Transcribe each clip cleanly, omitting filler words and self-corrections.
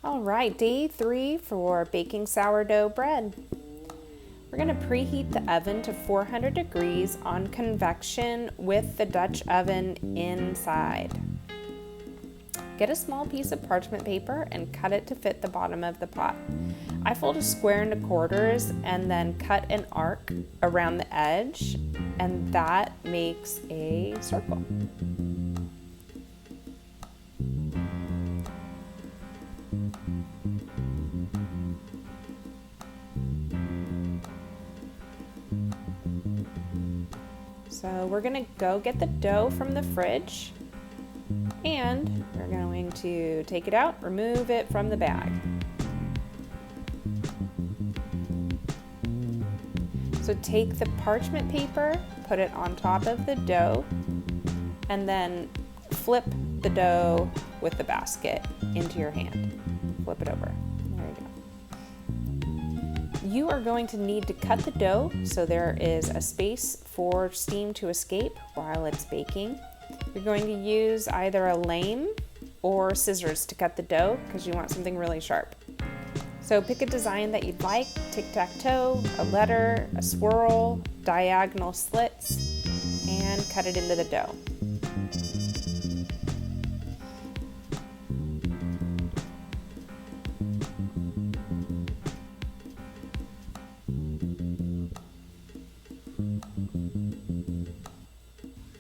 All right, day 3 for baking sourdough bread. We're going to preheat the oven to 400 degrees on convection with the Dutch oven inside. Get a small piece of parchment paper and cut it to fit the bottom of the pot. I fold a square into quarters and then cut an arc around the edge, and that makes a circle. So we're gonna go get the dough from the fridge, and we're going to take it out, remove it from the bag. So take the parchment paper, put it on top of the dough, and then flip the dough with the basket into your hand. Flip it over. There you go. You are going to need to cut the dough so there is a space for steam to escape while it's baking. You're going to use either a lame or scissors to cut the dough because you want something really sharp. So pick a design that you'd like: tic-tac-toe, a letter, a swirl, diagonal slits, and cut it into the dough.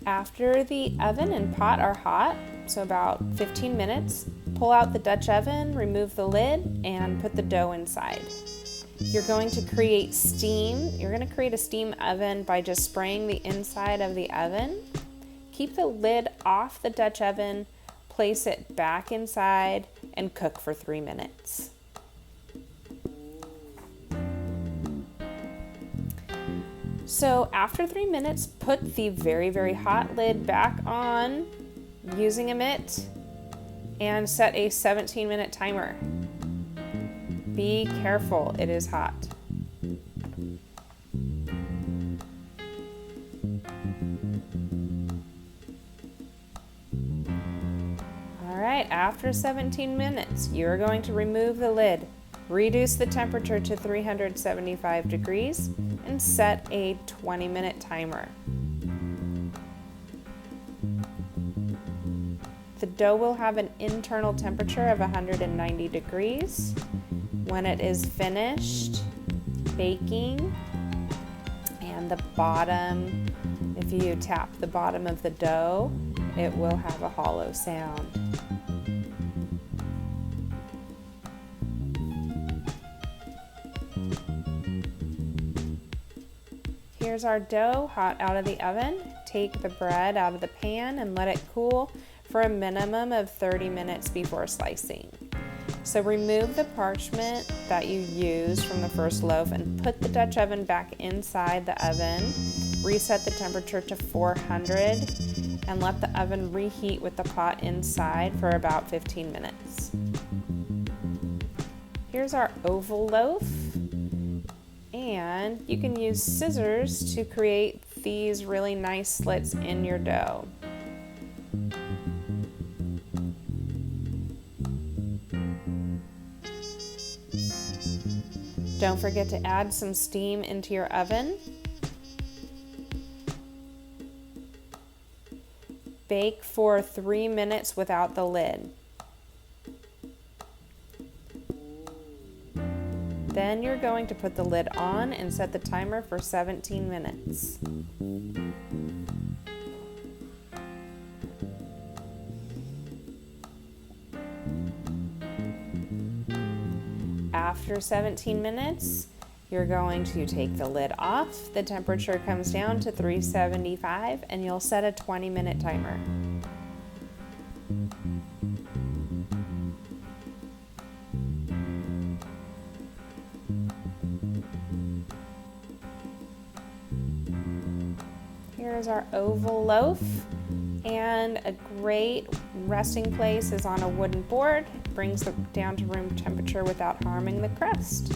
After the oven and pot are hot, so about 15 minutes, pull out the Dutch oven, remove the lid, and put the dough inside. You're going to create steam. You're going to create a steam oven by just spraying the inside of the oven. Keep the lid off the Dutch oven, place it back inside, and cook for 3 minutes. So after 3 minutes, put the very, very hot lid back on using a mitt and set a 17-minute timer. Be careful, it is hot. All right, after 17 minutes, you're going to remove the lid, reduce the temperature to 375 degrees, and set a 20-minute timer. The dough will have an internal temperature of 190 degrees. When it is finished baking, and the bottom, if you tap the bottom of the dough, it will have a hollow sound. Here's our dough hot out of the oven. Take the bread out of the pan and let it cool for a minimum of 30 minutes before slicing. So remove the parchment that you used from the first loaf and put the Dutch oven back inside the oven. Reset the temperature to 400 and let the oven reheat with the pot inside for about 15 minutes. Here's our oval loaf. And you can use scissors to create these really nice slits in your dough. Don't forget to add some steam into your oven. Bake for 3 minutes without the lid. Then you're going to put the lid on and set the timer for 17 minutes. After 17 minutes, you're going to take the lid off. The temperature comes down to 375 and you'll set a 20-minute timer. Here's our oval loaf, and a great resting place is on a wooden board. It brings it down to room temperature without harming the crust.